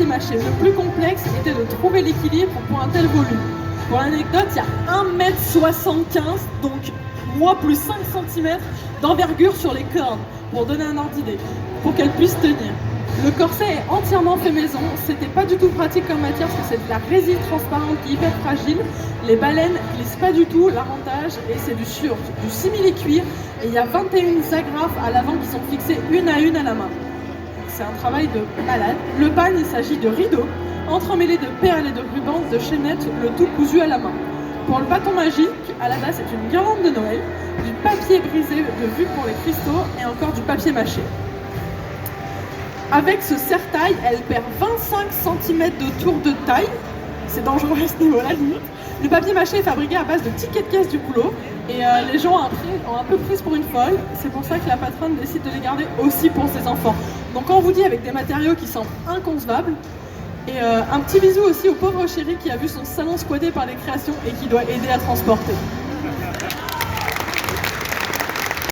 papier mâché. Le plus complexe était de trouver l'équilibre pour un tel volume. Pour l'anecdote, il y a 1,75 m, donc moi plus 5 cm d'envergure sur les cordes, pour donner un ordre d'idée, pour qu'elle puisse tenir. Le corset est entièrement fait maison, c'était pas du tout pratique comme matière parce que c'est de la résine transparente qui est hyper fragile. Les baleines glissent pas du tout, l'avantage, et c'est du simili-cuir, et il y a 21 agrafes à l'avant qui sont fixées une à la main. C'est un travail de malade. Le pan, il s'agit de rideaux, entremêlés de perles et de rubans, de chaînettes, le tout cousu à la main. Pour le bâton magique, à la base c'est une guirlande de Noël, du papier brisé de vue pour les cristaux et encore du papier mâché. Avec ce serre-taille, elle perd 25 cm de tour de taille. C'est dangereux à ce niveau-là, limite. Le papier mâché est fabriqué à base de tickets de caisse du boulot. Et les gens ont un peu prise pour une folle. C'est pour ça que la patronne décide de les garder aussi pour ses enfants. Donc on vous dit avec des matériaux qui semblent inconcevables. Et un petit bisou aussi au pauvre chéri qui a vu son salon squatté par les créations et qui doit aider à transporter.